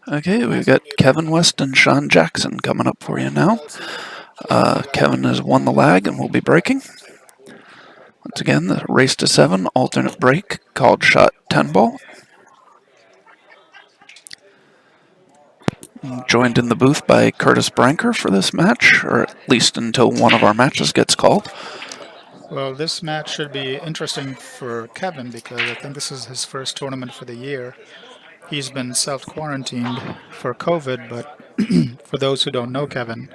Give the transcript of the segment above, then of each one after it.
Okay, we've got Kevin West and Shawn Jackson coming up for you now. Kevin has won the lag and will be breaking. Once again, the race to 7, alternate break, called shot 10 ball. Joined in the booth by Curtis Branker for this match, or at least until one of our matches gets called. Well, this match should be interesting for Kevin because I think this is his first tournament for the year. He's been self-quarantined for COVID, but for those who don't know Kevin,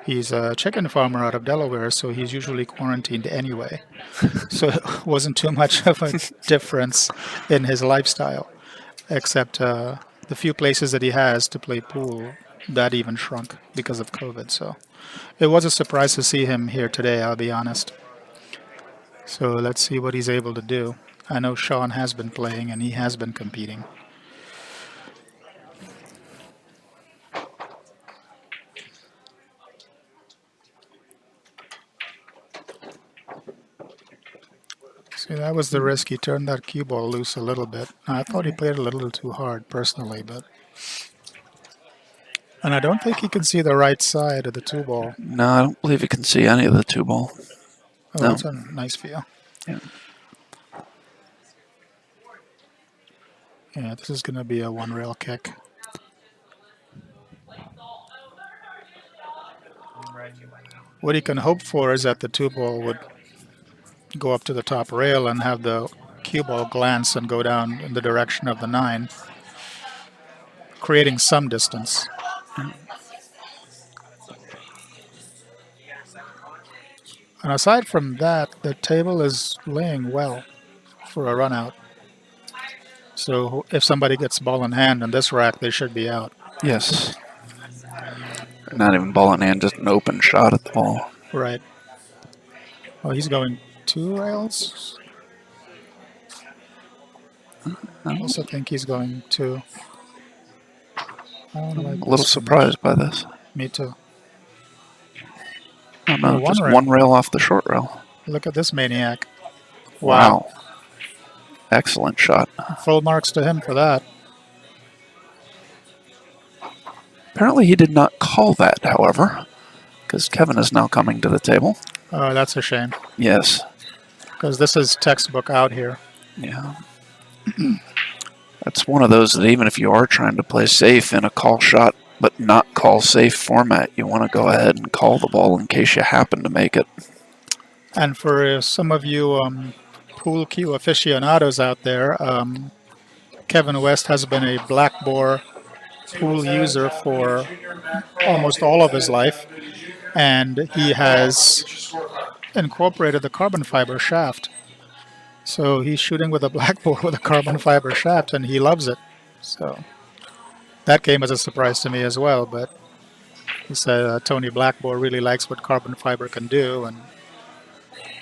he's a chicken farmer out of Delaware, so he's usually quarantined anyway. So it wasn't too much of a difference in his lifestyle, except the few places that he has to play pool, that even shrunk because of COVID. So it was a surprise to see him here today, I'll be honest. So let's see what he's able to do. I know Shawn has been playing and he has been competing. See, that was the risk. He turned that cue ball loose a little bit. I thought he played a little too hard personally, but... And I don't think he can see the right side of the two ball. No, I don't believe you can see any of the two ball. Oh, No. that's a nice feel. Yeah. Yeah, this is going to be a one-rail kick. What he can hope for is that the two ball would go up to the top rail and have the cue ball glance and go down in the direction of the 9, creating some distance. And aside from that, the table is laying well for a run out. So if somebody gets ball in hand in this rack, they should be out. Yes. Not even ball in hand, just an open shot at the ball. Right. Oh, he's going 2 rails. I also think he's going 2. A little surprised by this. Me too. Oh no, one just rail. one rail off the short rail. Look at this maniac. Wow. Excellent shot. Full marks to him for that. Apparently he did not call that, however, because Kevin is now coming to the table. Oh, that's a shame. Yes. Because this is textbook out here. Yeah. That's one of those that even if you are trying to play safe in a call shot but not call safe format, you want to go ahead and call the ball in case you happen to make it. And for some of you pool cue aficionados out there, Kevin West has been a black bore pool user for almost all of his life, and he has incorporated the carbon fiber shaft. So he's shooting with a black bore with a carbon fiber shaft, and he loves it. So that came as a surprise to me as well, but he said Tony Blackboard really likes what carbon fiber can do, and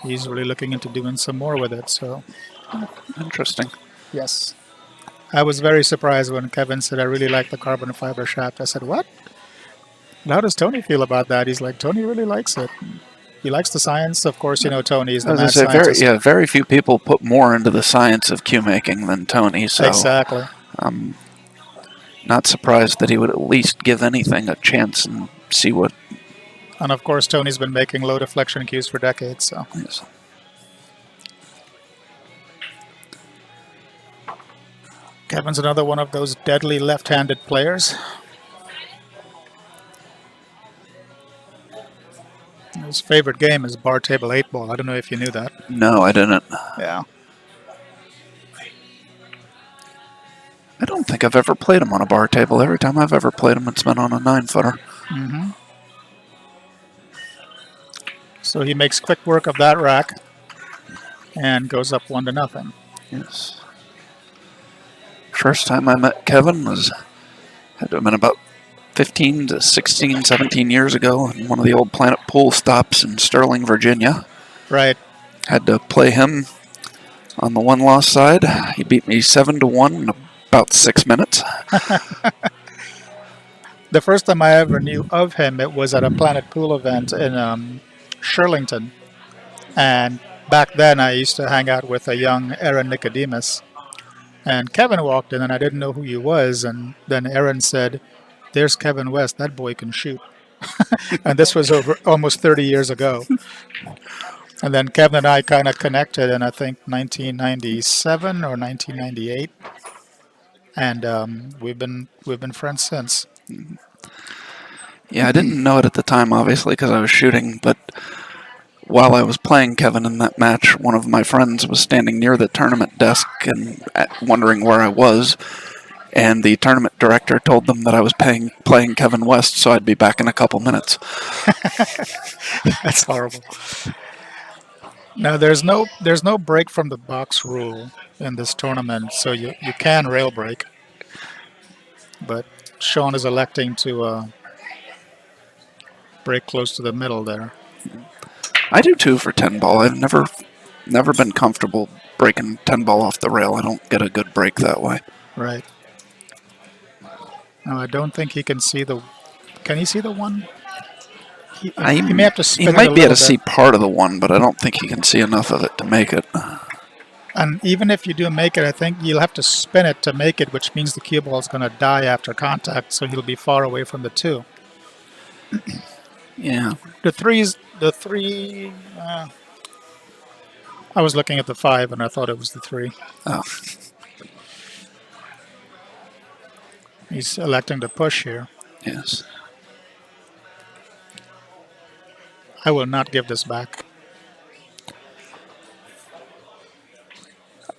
he's really looking into doing some more with it. So Interesting. yes. I was very surprised when Kevin said, I really like the carbon fiber shaft. I said, what? And how does Tony feel about that? He's like, Tony really likes it. He likes the science. Of course, you know, Tony is the mad scientist. Very few people put more into the science of cue making than Tony. So Exactly. I'm not surprised that he would at least give anything a chance and see what. And of course, Tony's been making low deflection cues for decades. So Yes. Kevin's another one of those deadly left-handed players. His favorite game is bar table 8 ball. I don't know if you knew that. No, I didn't. Yeah. I don't think I've ever played him on a bar table. Every time I've ever played him, it's been on a 9-footer. Mm-hmm. So he makes quick work of that rack and goes up 1-0. Yes. First time I met Kevin had to have been about 15 to 16, 17 years ago in one of the old Planet Pool stops in Sterling, Virginia. Right. Had to play him on the one-loss side. He beat me 7-1 in about 6 minutes. The first time I ever knew of him, it was at a Planet Pool event in Shirlington. And back then, I used to hang out with a young Aaron Nicodemus. And Kevin walked in, and I didn't know who he was. And then Aaron said, "There's Kevin West. That boy can shoot." And this was over almost 30 years ago. And then Kevin and I kind of connected in, I think, 1997 or 1998, and we've been friends since. Yeah, I didn't know it at the time, obviously, because I was shooting, but while I was playing Kevin in that match, one of my friends was standing near the tournament desk and wondering where I was, and the tournament director told them that I was playing Kevin West, so I'd be back in a couple minutes. That's horrible. Now there's no break from the box rule in this tournament, so you can rail break, but Shawn is electing to break close to the middle there. I do too for 10 ball. I've never been comfortable breaking 10 ball off the rail. I don't get a good break that way. Right. Now I don't think he can see the. Can he see the one? He may have to spin He it might a be able little to see bit. part of the one, but I don't think he can see enough of it to make it. And even if you do make it, I think you'll have to spin it to make it, which means the cue ball is going to die after contact, so he'll be far away from the two. Yeah. The three. I was looking at the 5, and I thought it was the 3. Oh, He's electing to push here. yes. I will not give this back.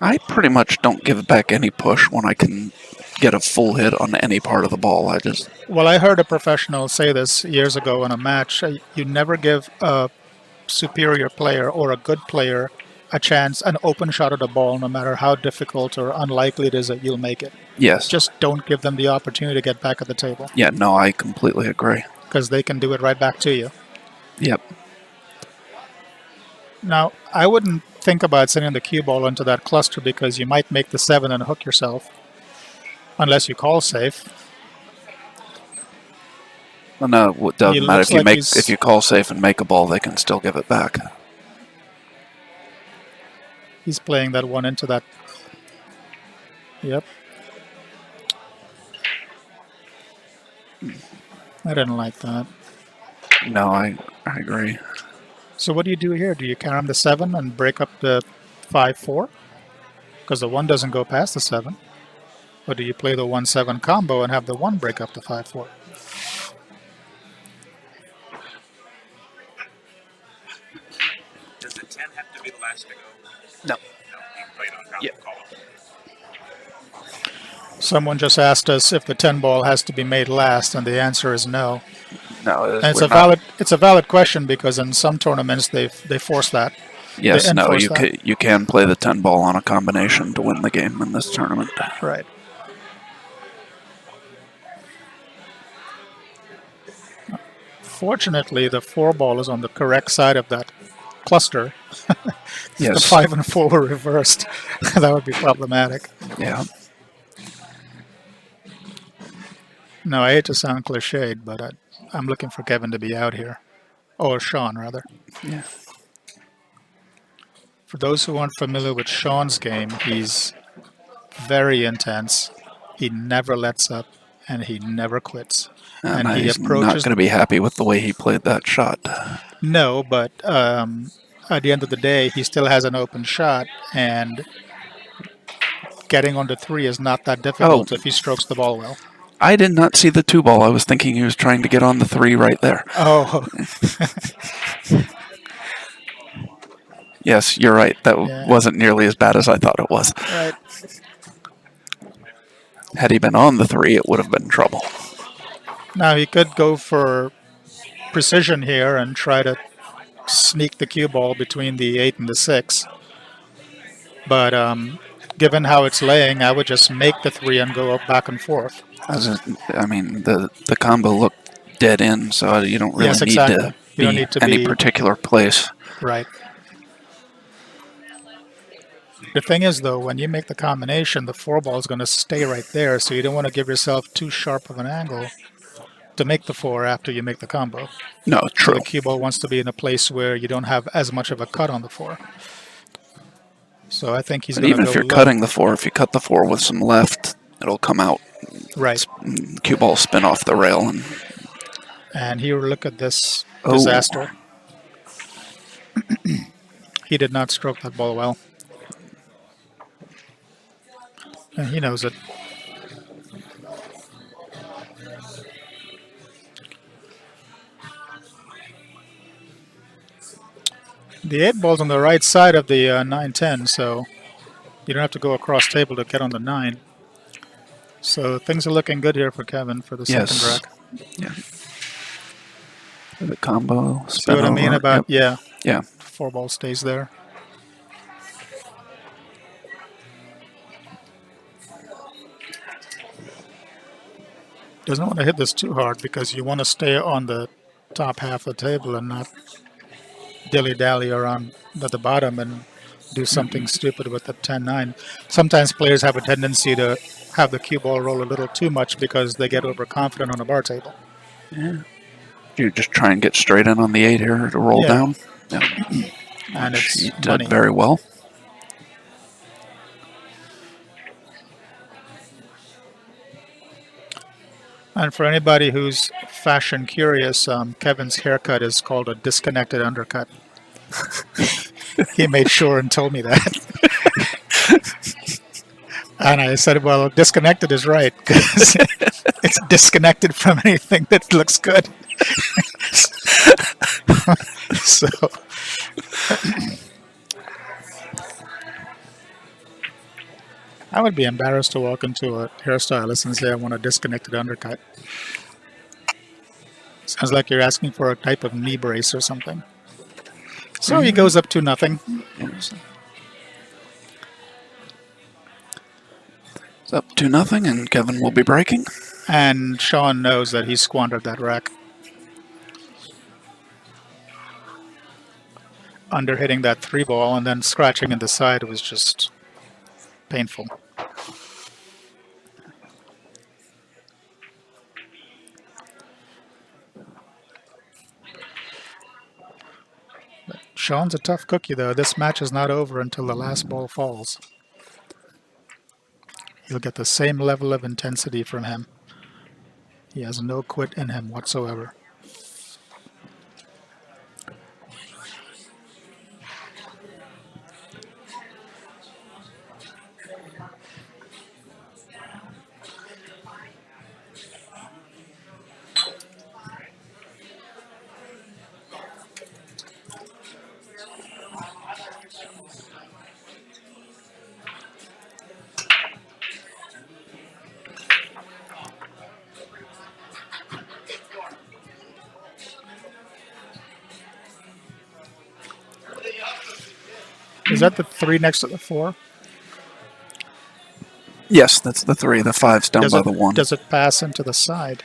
I pretty much don't give back any push when I can get a full hit on any part of the ball. Well, I heard a professional say this years ago in a match. You never give a superior player or a good player a chance, an open shot at the ball, no matter how difficult or unlikely it is that you'll make it. Yes. Just don't give them the opportunity to get back at the table, Yeah, no, I completely agree. because they can do it right back to you. Yep. Now, I wouldn't think about sending the cue ball into that cluster, because you might make the 7 and hook yourself, unless you call safe. Well, no, it doesn't matter looks like if you call safe and make a ball, they can still give it back. He's playing that one into that. Yep. I didn't like that. No, I agree. So what do you do here? Do you carom the 7 and break up the 5-4? Because the 1 doesn't go past the 7. Or do you play the 1-7 combo and have the 1 break up the 5-4? Does the 10 have to be the last to go? No. No, you can play it on top Yeah. of call. Someone just asked us if the 10 ball has to be made last, and the answer is no. No, And it's a valid question, because in some tournaments they force that. Yes, They no, enforce that. you can play the 10 ball on a combination to win the game in this tournament. Right. Fortunately, the 4 ball is on the correct side of that cluster. The Yes. 5 and 4 were reversed. That would be problematic. Yeah. No, I hate to sound cliched, but I'm looking for Kevin to be out here. Or Shawn, rather. Yeah. For those who aren't familiar with Shawn's game, he's very intense. He never lets up, and he never quits. And he he's not approaches. going to be happy with the way he played that shot. No, but at the end of the day, he still has an open shot, and getting onto 3 is not that difficult if he strokes the ball well. I did not see the 2 ball. I was thinking he was trying to get on the 3 right there. Oh, Yes, you're right. That Yeah. wasn't nearly as bad as I thought it was. right. Had he been on the 3, it would have been trouble. Now he could go for precision here and try to sneak the cue ball between the 8 and the 6. But given how it's laying, I would just make the 3 and go up back and forth. The combo looked dead in, so you don't really Yes, need exactly. to You don't be need to any be- particular place. Right. The thing is, though, when you make the combination, the 4 ball is going to stay right there, so you don't want to give yourself too sharp of an angle to make the 4 after you make the combo. No, So true. the cue ball wants to be in a place where you don't have as much of a cut on the 4. So I think he's But going to even go if you're low. cutting the 4, if you cut the 4 with some left, it'll come out. Right. Cue ball spin off the rail. And here, look at this Oh. disaster. He did not stroke that ball well. And he knows it. The 8 ball's on the right side of the 9-10, so you don't have to go across table to get on the 9. So things are looking good here for Kevin for the second rack. Yeah. The combo, spin See what over. I mean about, yep. Yeah. 4 ball stays there. Doesn't want to hit this too hard because you want to stay on the top half of the table and not dilly-dally around at the bottom and do something stupid with the 10-9. Sometimes players have a tendency to have the cue ball roll a little too much because they get overconfident on a bar table. Yeah. You just try and get straight in on the 8 here to roll down. Yeah. And Which it's he money. did very well. And for anybody who's fashion curious, Kevin's haircut is called a disconnected undercut. He made sure and told me that. And I said, well, disconnected is right because it's disconnected from anything that looks good. So I would be embarrassed to walk into a hairstylist and say I want a disconnected undercut. Sounds like you're asking for a type of knee brace or something. So he goes up 2-0. Yes. It's up 2-0, and Kevin will be breaking. And Shawn knows that he squandered that rack. Under hitting that 3 ball and then scratching in the side was just painful. Shawn's a tough cookie, though. This match is not over until the last ball falls. You'll get the same level of intensity from him. He has no quit in him whatsoever. Is that the 3 next to the 4? Yes, that's the 3. The 5's down by the 1. Does it pass into the side?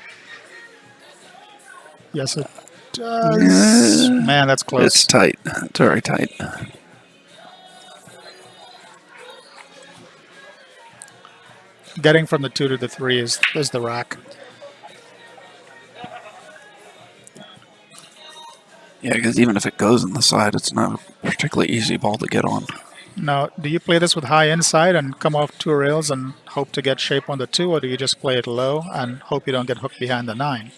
Yes, it does. Man, that's close. It's tight. It's very tight. Getting from the 2 to the 3 is the rack. Yeah, because even if it goes in the side, it's not a particularly easy ball to get on. Now, do you play this with high inside and come off 2 rails and hope to get shape on the 2, or do you just play it low and hope you don't get hooked behind the 9?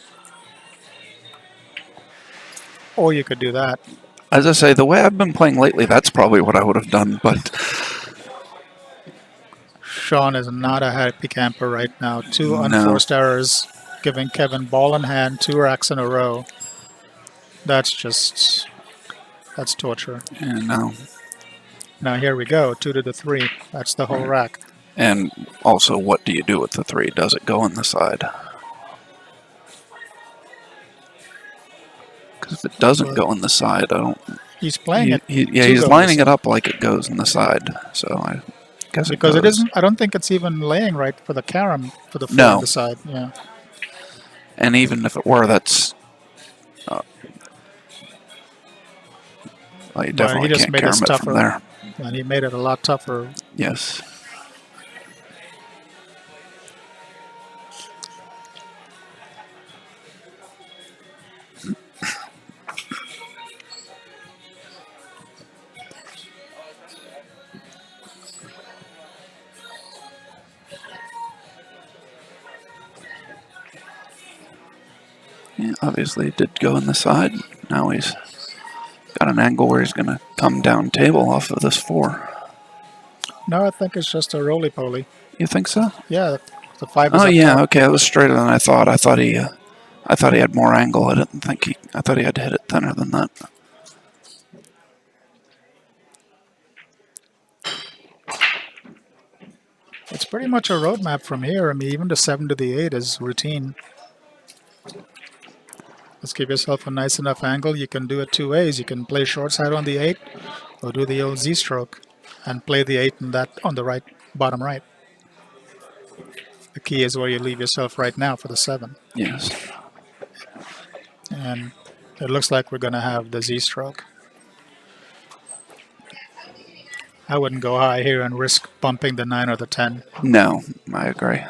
Or you could do that. As I say, the way I've been playing lately, that's probably what I would have done, but... Shawn is not a happy camper right now. 2 unforced errors, giving Kevin ball in hand, 2 racks in a row. That's torture. Yeah, no. Now here we go, 2 to the 3. That's the whole rack. And also, what do you do with the 3? Does it go on the side? Because if it doesn't go on the side, I don't... He's playing it. He's lining it up like it goes on the side. So I guess because it isn't. I don't think it's even laying right for the carom for the 4 on the side. Yeah. And even if it were, that's... well, you definitely can't carom it from there. And he made it a lot tougher. Yes. obviously did go in the side. Now he's got an angle where he's going to come down table off of this 4. No, I think it's just a roly-poly. You think so? Yeah, the 5 is Oh up yeah, top. okay, it was straighter than I thought. I thought he had more angle. I didn't think he. I thought he had to hit it thinner than that. It's pretty much a roadmap from here. I mean, even the 7 to the 8 is routine. Let's give yourself a nice enough angle. You can do it 2 ways. You can play short side on the 8 or do the old Z stroke and play the 8 and that on the right, bottom right. The key is where you leave yourself right now for the 7. Yes. And it looks like we're going to have the Z stroke. I wouldn't go high here and risk bumping the 9 or the 10. No, I agree.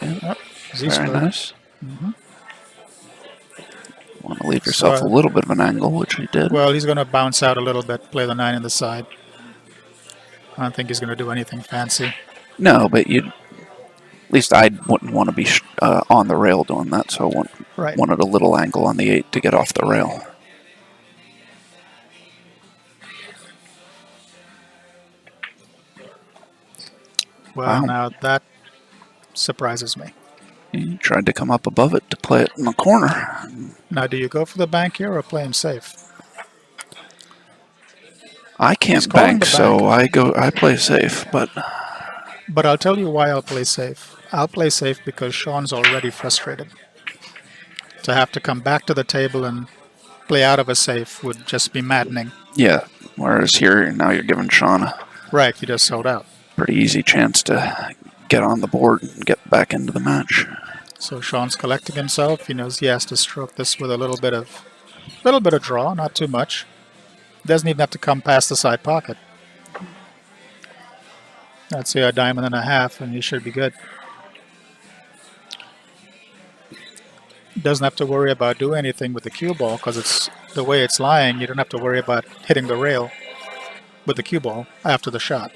Yep, Z Very stroke. nice. Want to leave yourself a little bit of an angle, which he did. Well, he's going to bounce out a little bit, play the 9 in the side. I don't think he's going to do anything fancy. No, but at least I wouldn't want to be on the rail doing that, so I wanted a little angle on the 8 to get off the rail. Well, Wow. now that surprises me. He tried to come up above it to play it in the corner. Now, do you go for the bank here or play him safe? I can't calling bank, the so I play safe, but But I'll tell you why I'll play safe. I'll play safe because Shawn's already frustrated. To have to come back to the table and play out of a safe would just be maddening. yeah. Whereas here, now you're giving Shawn a Right, you just sold out. pretty easy chance to get on the board and get back into the match. So Shawn's collecting himself. He knows he has to stroke this with a little bit of draw, not too much. Doesn't even have to come past the side pocket. I'd say a diamond and a half, and he should be good. Doesn't have to worry about doing anything with the cue ball because it's the way it's lying. You don't have to worry about hitting the rail with the cue ball after the shot.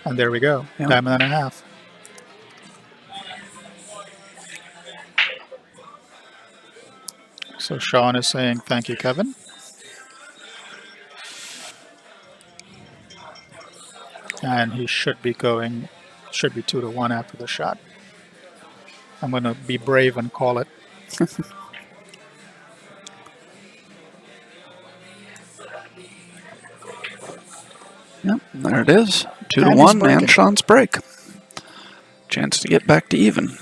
And there we go, Yeah. diamond and a half. So Shawn is saying, thank you, Kevin. And he should be 2-1 after the shot. I'm going to be brave and call it. Yep, there it is. 2 to And he's 1, breaking. and Shawn's break. Chance to get back to even.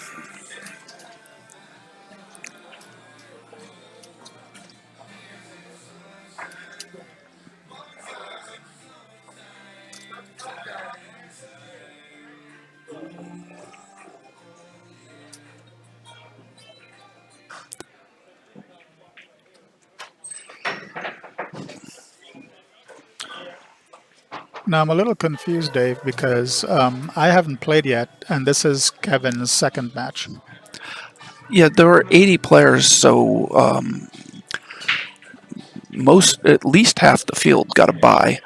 Now I'm a little confused, Dave, because I haven't played yet, and this is Kevin's second match. Yeah, there were 80 players, so at least half the field got a bye.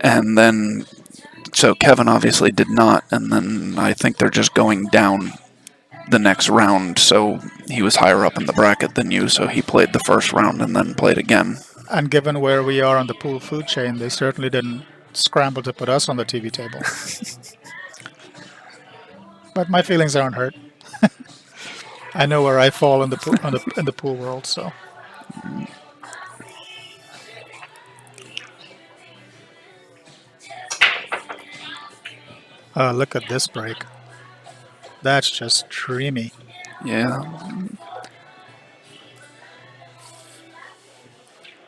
And then, so Kevin obviously did not, and then I think they're just going down the next round, so he was higher up in the bracket than you, so he played the first round and then played again. And given where we are on the pool food chain, they certainly didn't scramble to put us on the TV table. But my feelings aren't hurt. I know where I fall in the pool, in the pool world, so. Look at this break. That's just dreamy. Yeah.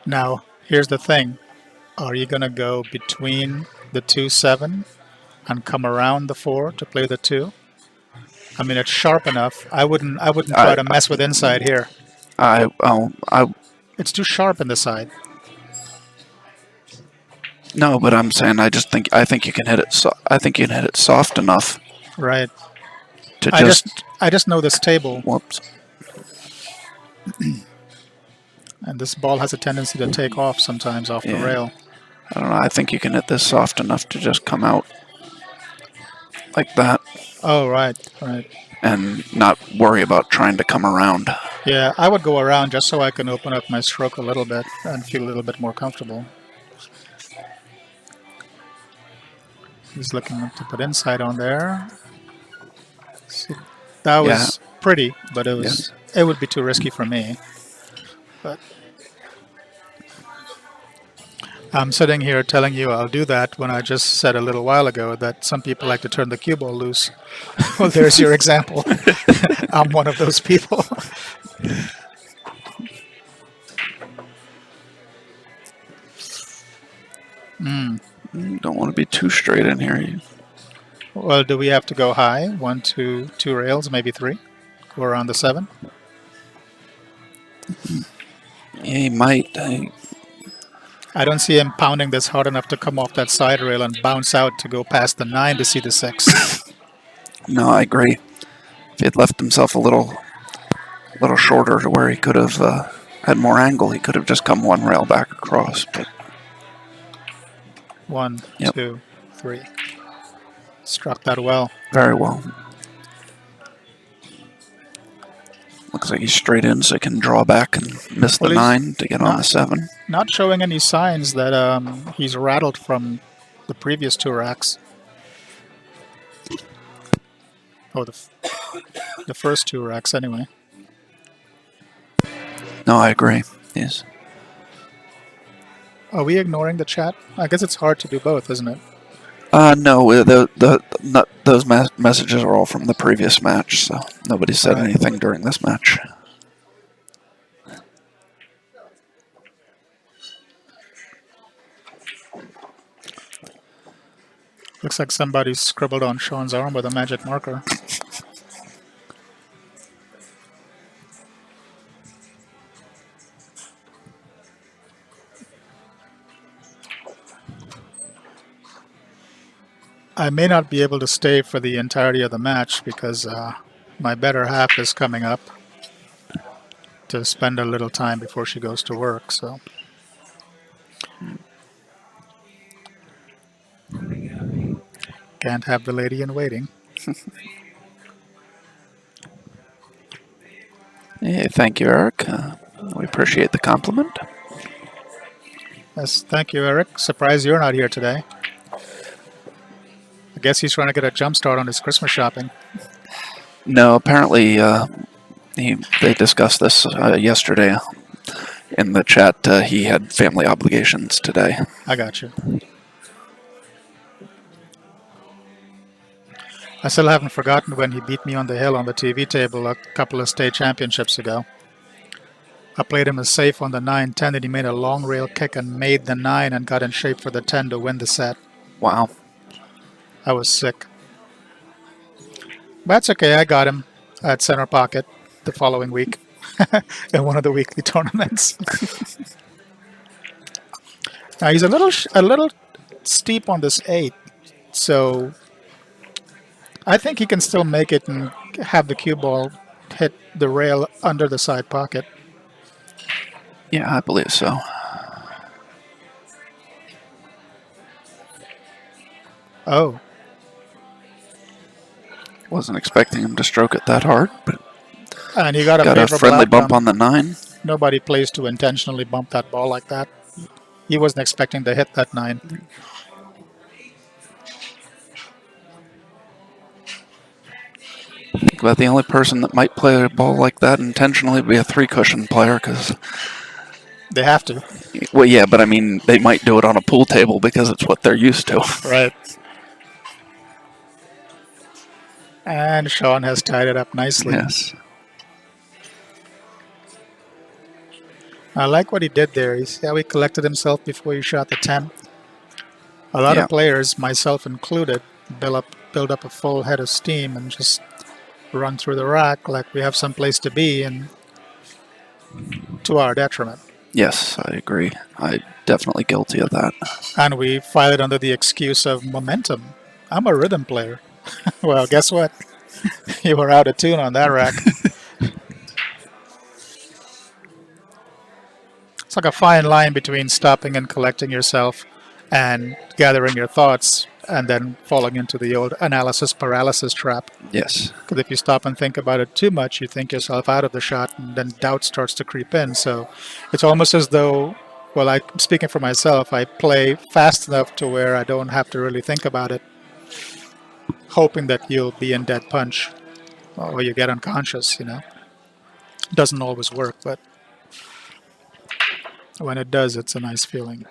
Now, here's the thing. Are you going to go between the 2-7 and come around the 4 to play the 2? I mean, it's sharp enough. I wouldn't try to mess with inside here. It's too sharp in the side. No, but I'm saying I think you can hit it. I think you can hit it soft enough. Right. To I just know this table. Whoops. And this ball has a tendency to take off sometimes off the rail. I don't know. I think you can hit this soft enough to just come out. like that Oh, right, right. and not worry about trying to come around. Yeah, I would go around just so I can open up my stroke a little bit and feel a little bit more comfortable. He's looking to put inside on there. See, that Yeah, was pretty, but yes. it would be too risky for me. But I'm sitting here telling you I'll do that when I just said a little while ago that some people like to turn the cue ball loose. Well, there's your example. I'm one of those people. Don't want to be too straight in here. Well, do we have to go high? 1, 2, 2 rails, maybe 3? Go around the 7? Yeah, he might. I don't see him pounding this hard enough to come off that side rail and bounce out to go past the 9 to see the 6. No, I agree. If he had left himself a little shorter to where he could have had more angle, he could have just come one rail back across. But 1, Yep. 2, 3. Struck that well. very well. Looks like he's straight in, so he can draw back and miss Well, the he's 9 to get on the 7. Not showing any signs that he's rattled from the previous 2 racks. Oh, the first 2 racks anyway. No, I agree. Yes. Are we ignoring the chat? I guess it's hard to do both, isn't it? No, those messages are all from the previous match, so nobody said Right. anything during this match. Looks like somebody scribbled on Shawn's arm with a magic marker. I may not be able to stay for the entirety of the match because my better half is coming up to spend a little time before she goes to work, so. Can't have the lady in waiting. Hey, thank you, Eric. We appreciate the compliment. Yes, thank you, Eric. Surprised you're not here today. I guess he's trying to get a jump start on his Christmas shopping. No, apparently they discussed this yesterday in the chat. He had family obligations today. I got you. I still haven't forgotten when he beat me on the hill on the TV table a couple of state championships ago. I played him a safe on the 9-10 and he made a long rail kick and made the 9 and got in shape for the 10 to win the set. Wow. I was sick. But that's okay, I got him at center pocket the following week in one of the weekly tournaments. Now he's a little steep on this 8, so I think he can still make it and have the cue ball hit the rail under the side pocket. Yeah, I believe so. Oh, Wasn't expecting him to stroke it that hard, but and he got a got a favorable friendly bump outcome. on the 9. Nobody plays to intentionally bump that ball like that. He wasn't expecting to hit that 9. But the only person that might play a ball like that intentionally would be a 3-cushion player, because, They have to. well, yeah, but I mean, they might do it on a pool table because it's what they're used to. Right. And Shawn has tied it up nicely. Yes. I like what he did there. You see how he collected himself before he shot the 10? A lot Yeah. of players, myself included, build up a full head of steam and just run through the rack like we have some place to be, and to our detriment. Yes, I agree. I'm definitely guilty of that. And we file it under the excuse of momentum. I'm a rhythm player. Well, guess what? You were out of tune on that rack. It's like a fine line between stopping and collecting yourself and gathering your thoughts and then falling into the old analysis paralysis trap. Yes. Because if you stop and think about it too much, you think yourself out of the shot, and then doubt starts to creep in. So it's almost as though, well, I'm speaking for myself, I play fast enough to where I don't have to really think about it, hoping that you'll be in dead punch or you get unconscious, Doesn't always work, but when it does, it's a nice feeling.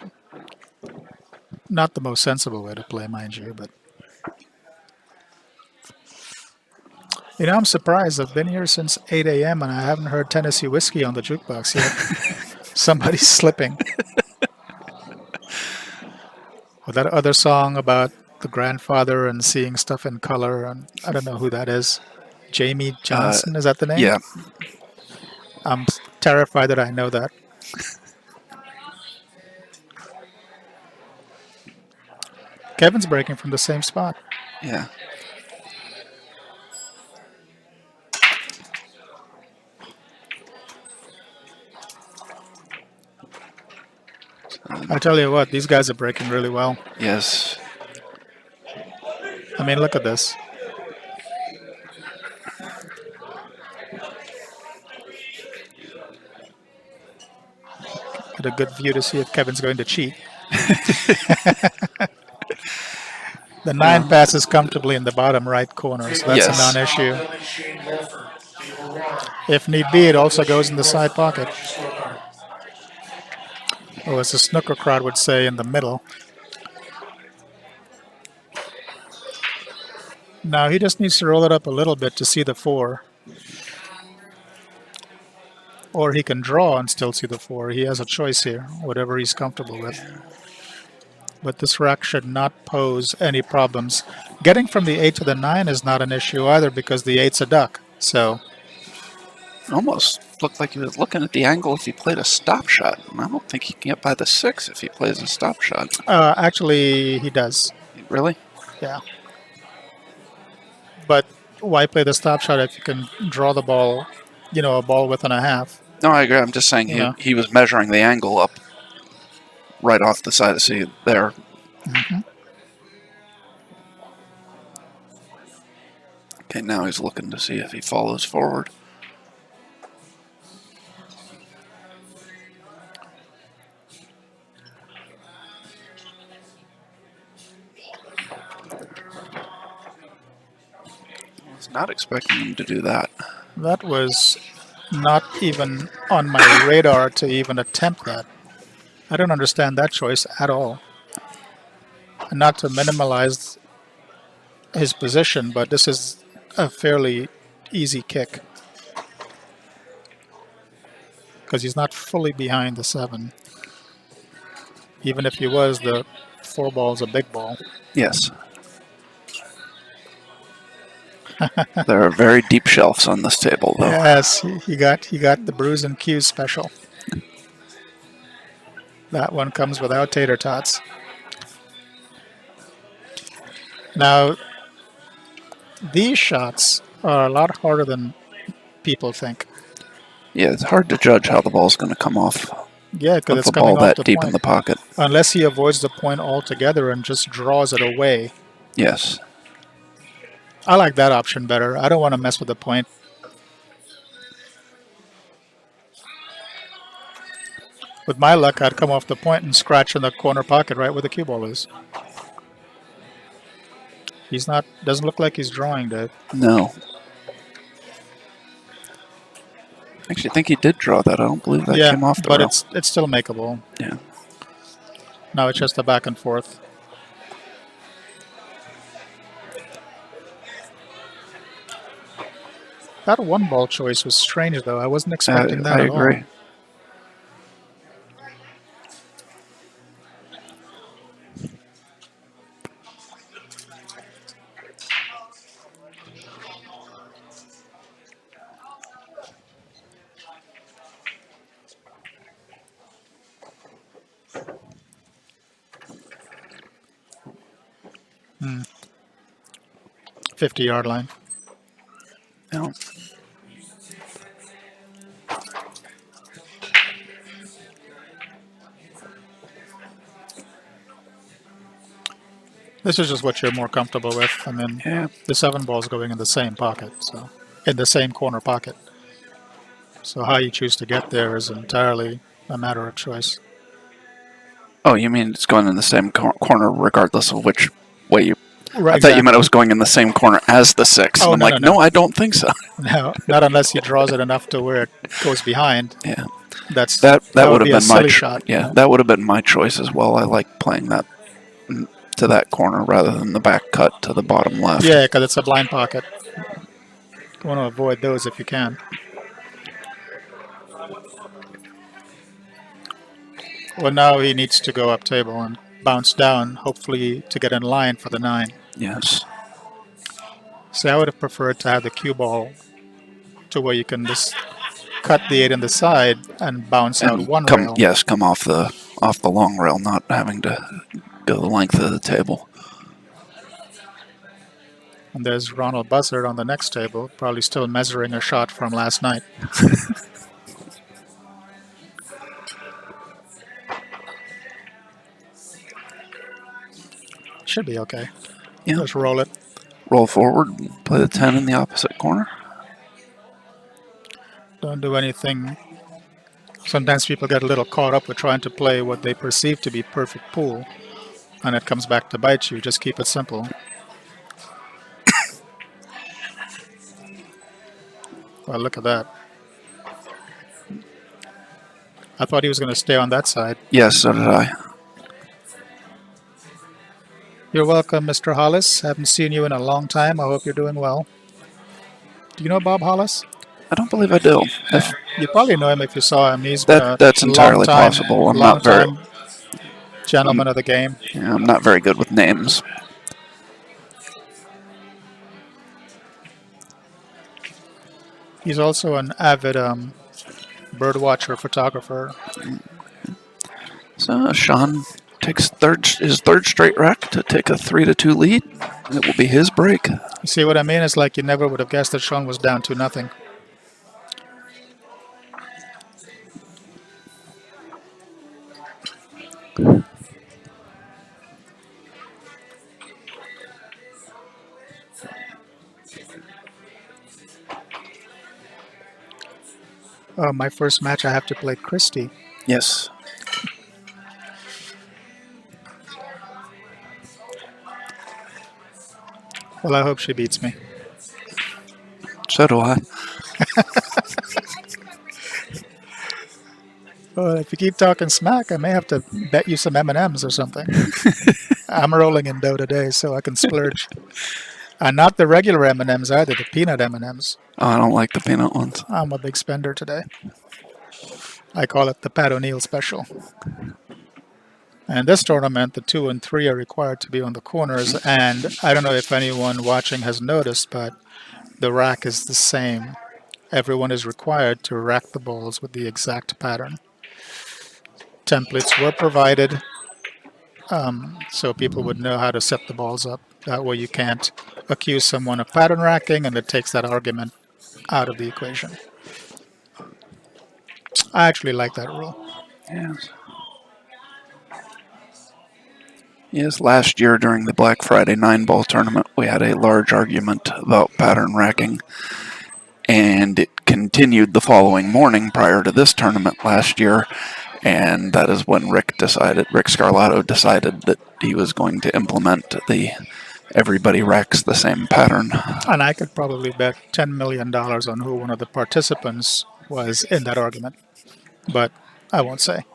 Not the most sensible way to play, mind you, but I'm surprised. I've been here since 8 a.m. and I haven't heard Tennessee Whiskey on the jukebox yet. Somebody's slipping. Or that other song about the grandfather and seeing stuff in color, and I don't know who that is. Jamie Johnson, is that the name? Yeah. I'm terrified that I know that. Kevin's breaking from the same spot. Yeah. I tell you what, these guys are breaking really well. Yes. I mean, look at this. Get a good view to see if Kevin's going to cheat. The 9 passes comfortably in the bottom right corner, so that's Yes. a non-issue. If need be, it also goes in the side pocket. Or as the snooker crowd would say, in the middle. Now he just needs to roll it up a little bit to see the 4. Or he can draw and still see the 4. He has a choice here, whatever he's comfortable with. But this rack should not pose any problems. Getting from the 8 to the 9 is not an issue either because the 8's a duck. So Almost looked like he was looking at the angle if he played a stop shot. And I don't think he can get by the 6 if he plays a stop shot. actually, he does. Really? Yeah. But why play the stop shot if you can draw the ball, a ball width and a half? No, I agree. I'm just saying he was measuring the angle up right off the side of C there. Mm-hmm. Okay, now he's looking to see if he follows forward. I was not expecting him to do that. That was not even on my radar to even attempt that. I don't understand that choice at all. And not to minimize his position, but this is a fairly easy kick. Because he's not fully behind the 7. Even if he was, the 4 ball's a big ball. Yes. There are very deep shelves on this table, though. Yes, he got the Brews and Q's special. That one comes without tater tots. Now, these shots are a lot harder than people think. Yeah, it's hard to judge how the ball's going to come off. Yeah, because With it's the coming ball off that the deep point. in the pocket. Unless he avoids the point altogether and just draws it away. Yes. I like that option better. I don't want to mess with the point. With my luck, I'd come off the point and scratch in the corner pocket right where the cue ball is. He's not, doesn't look like he's drawing, Dave. No. Actually, I think he did draw that. I don't believe that came off the but rail. it's still makeable. Yeah. Now it's just a back and forth. That 1 ball choice was strange, though. I wasn't expecting that I at all. agree. Hmm. 50-yard line. No. This is just what you're more comfortable with. I mean, Yeah. the 7 ball is going in the same pocket, so in the same corner pocket. So how you choose to get there is entirely a matter of choice. Oh, you mean it's going in the same corner regardless of which way you... Right, I thought you meant it exactly. was going in the same corner as the 6. Oh, And I'm no, no, like, no, no. I don't think so. No, not unless he draws it enough to where it goes behind. Yeah. That That would would have be a been my silly shot. yeah, that would have been my choice as well. I like playing that to that corner rather than the back cut to the bottom left. Yeah, because it's a blind pocket. You want to avoid those if you can. Well, now he needs to go up table and bounce down, hopefully to get in line for the 9. Yes. See, I would have preferred to have the cue ball to where you can just cut the 8 on the side and bounce out And one come rail. come off the long rail, not having to go the length of the table. And there's Ronald Buzzard on the next table, probably still measuring a shot from last night. Should be okay. Yeah. Just roll it. Roll forward, play the 10 in the opposite corner. Don't do anything. Sometimes people get a little caught up with trying to play what they perceive to be perfect pool, and it comes back to bite you. Just keep it simple. Well, look at that. I thought he was going to stay on that side. Yes, so did I. You're welcome, Mr. Hollis. Haven't seen you in a long time. I hope you're doing well. Do you know Bob Hollis? I don't believe I do. You probably know him if you saw him. He's been That's a entirely long-time, possible. I'm not very gentleman of the game. yeah, I'm not very good with names. He's also an avid bird watcher, photographer. So Shawn takes his third straight rack to take a 3-2 lead. It will be his break. You see what I mean? It's like you never would have guessed that Shawn was down 2-0. My first match, I have to play Christie. Yes. Well, I hope she beats me. So do I. Well, if you keep talking smack, I may have to bet you some M&Ms or something. I'm rolling in dough today, so I can splurge. And not the regular M&Ms either, the peanut M&Ms. Oh, I don't like the peanut ones. I'm a big spender today. I call it the Pat O'Neill special. And this tournament, the 2 and 3 are required to be on the corners. And I don't know if anyone watching has noticed, but the rack is the same. Everyone is required to rack the balls with the exact pattern. Templates were provided so people would know how to set the balls up. That way you can't accuse someone of pattern racking, and it takes that argument out of the equation. I actually like that rule. Yes. Yes, last year during the Black Friday 9-ball tournament, we had a large argument about pattern racking, and it continued the following morning prior to this tournament last year, and that is when Rick Scarlato decided that he was going to implement the everybody racks the same pattern. And I could probably bet $10 million on who one of the participants was in that argument, but I won't say.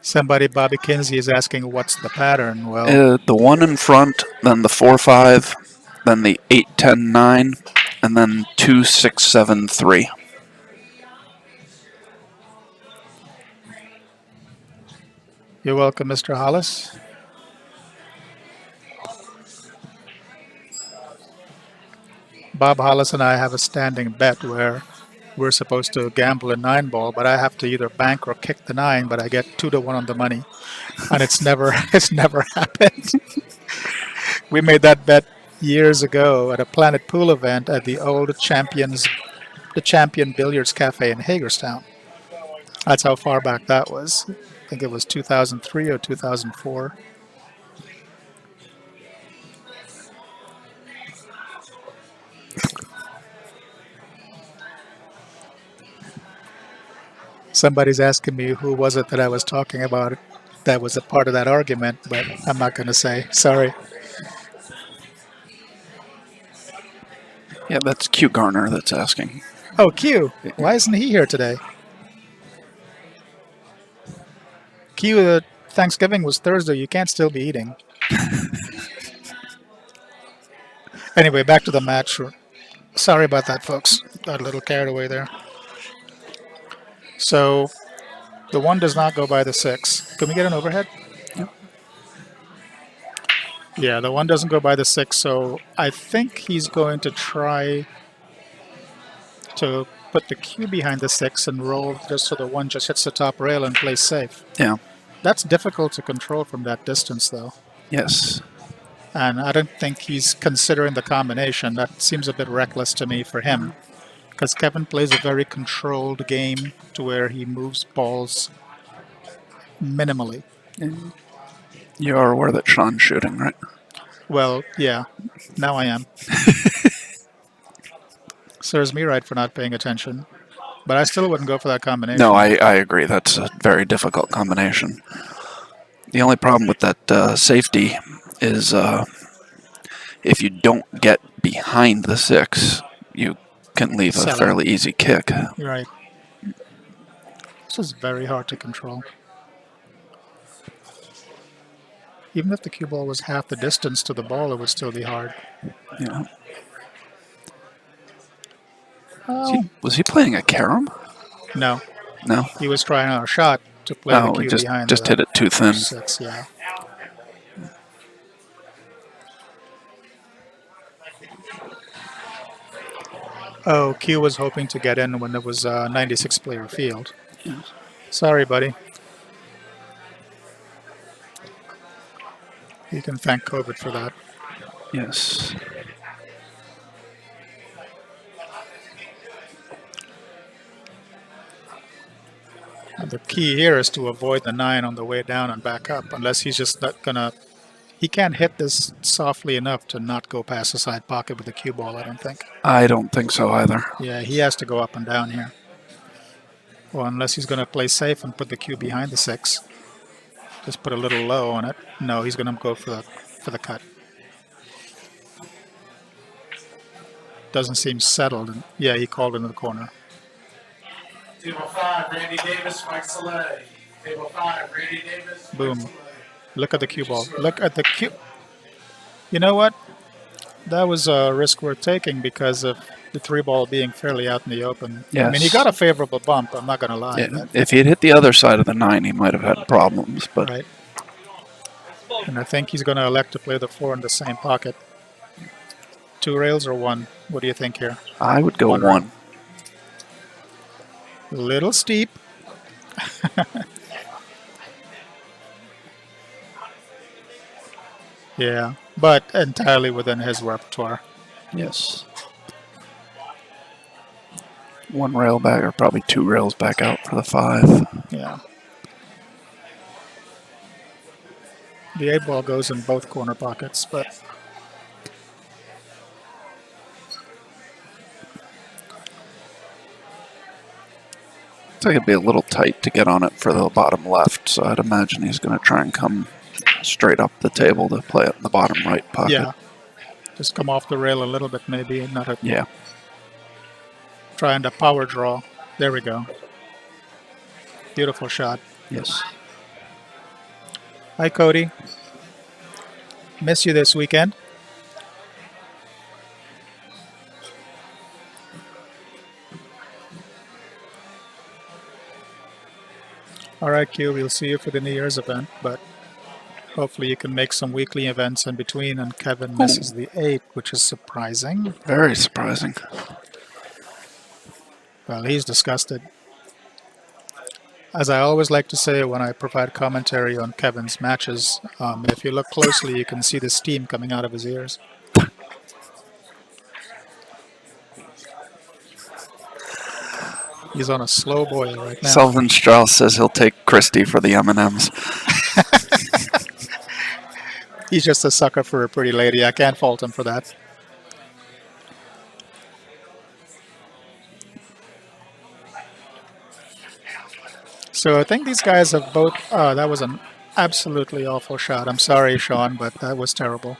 Somebody, Bobby Kinsey, is asking, what's the pattern? Well, The 1 in front, then the 4-5, then the 8-10-9, and then 2-6-7-3. You're welcome, Mr. Hollis. Bob Hollis and I have a standing bet where we're supposed to gamble a 9-ball, but I have to either bank or kick the 9, but I get 2-1 on the money, and it's never happened. We made that bet years ago at a Planet Pool event at the the Champion Billiards Cafe in Hagerstown. That's how far back that was. I think it was 2003 or 2004. Somebody's asking me who was it that I was talking about that was a part of that argument, but I'm not going to say. Sorry. Yeah, that's Q Garner that's asking. Oh, Q. Why isn't he here today? Q, Thanksgiving was Thursday. You can't still be eating. Anyway, back to the match. Sorry about that, folks. Got a little carried away there. So the 1 does not go by the 6. Can we get an overhead? Yep. Yeah, the 1 doesn't go by the 6, so I think he's going to try to put the Q behind the 6 and roll just so the 1 just hits the top rail and plays safe. Yeah. That's difficult to control from that distance, though. Yes. And I don't think he's considering the combination. That seems a bit reckless to me for him. Because Kevin plays a very controlled game to where he moves balls minimally. And you are aware that Shawn's shooting, right? Well, yeah. Now I am. Serves me right for not paying attention. But I still wouldn't go for that combination. No, I agree. That's a very difficult combination. The only problem with that safety is if you don't get behind the 6, you can leave a fairly easy kick. You're right. This is very hard to control. Even if the cue ball was half the distance to the ball, it would still be hard. Yeah. Oh. Was he playing a carom? No. No. He was trying a shot to play the cue behind. Just hit it too thin. 6, yeah. Oh, Q was hoping to get in when there was a 96-player field. Yes. Sorry, buddy. You can thank COVID for that. Yes. And the key here is to avoid the 9 on the way down and back up, unless he's just not gonna. He can't hit this softly enough to not go past the side pocket with the cue ball, I don't think. I don't think so either. Yeah, he has to go up and down here. Well, unless he's going to play safe and put the cue behind the 6. Just put a little low on it. No, he's going to go for the cut. Doesn't seem settled. And yeah, he called into the corner. Table 5, Randy Davis, Mike Soleil. Table 5, Randy Davis, Boom. Look at the cue ball. Look at the cue. You know what? That was a risk worth taking because of the 3 ball being fairly out in the open. Yes. I mean, he got a favorable bump, I'm not going to lie. Yeah, if he had hit the other side of the 9, he might have had problems. But Right. And I think he's going to elect to play the 4 in the same pocket. 2 rails or 1? What do you think here? I would go 1. A little steep. Yeah, but entirely within his repertoire. Yes. 1 rail back, or probably 2 rails back out for the 5. Yeah. The 8 ball goes in both corner pockets, but It's like it'd be a little tight to get on it for the bottom left, so I'd imagine he's going to try and come straight up the table to play it in the bottom right pocket. yeah, just come off the rail a little bit, maybe not a Yeah. trying to power draw. There we go. Beautiful shot. Yes. Hi, Cody. Miss you this weekend. All right, Q, we'll see you for the New Year's event, but hopefully you can make some weekly events in between, and Kevin misses the 8, which is surprising. Very surprising. Well, he's disgusted. As I always like to say when I provide commentary on Kevin's matches, if you look closely, you can see the steam coming out of his ears. He's on a slow boil right now. Sullivan Strauss says he'll take Christie for the M&Ms. He's just a sucker for a pretty lady. I can't fault him for that. So I think these guys have both. That was an absolutely awful shot. I'm sorry, Shawn, but that was terrible.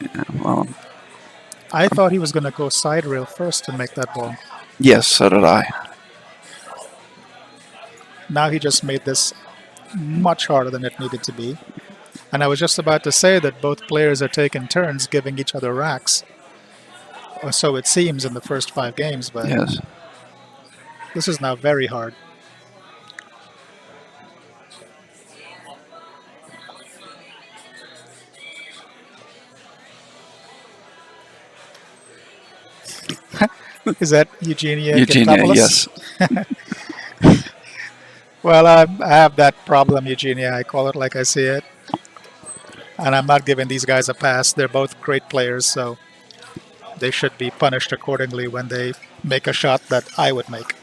Yeah, well, I thought he was going to go side rail first and make that ball. yes, so did I. Now he just made this much harder than it needed to be. And I was just about to say that both players are taking turns giving each other racks. Or so it seems in the first 5 games, but Yes. this is now very hard. Is that Eugenia? Eugenia, Gintopoulos? yes. Well, I have that problem, Eugenia. I call it like I see it. And I'm not giving these guys a pass. They're both great players, so they should be punished accordingly when they make a shot that I would make.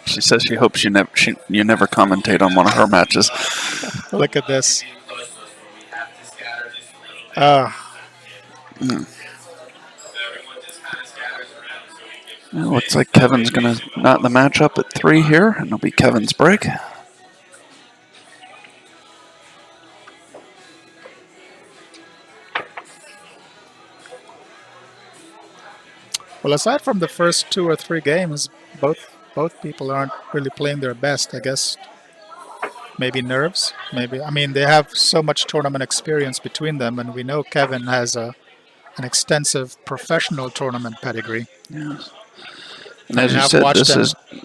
She says she hopes you never commentate on one of her matches. Look at this. It looks like Kevin's going to knot the match up at 3 here, and it'll be Kevin's break. Well, aside from the first 2 or 3 games, both people aren't really playing their best. I guess maybe nerves. Maybe I mean they have so much tournament experience between them, and we know Kevin has an extensive professional tournament pedigree. Yes. And as you I've said, watched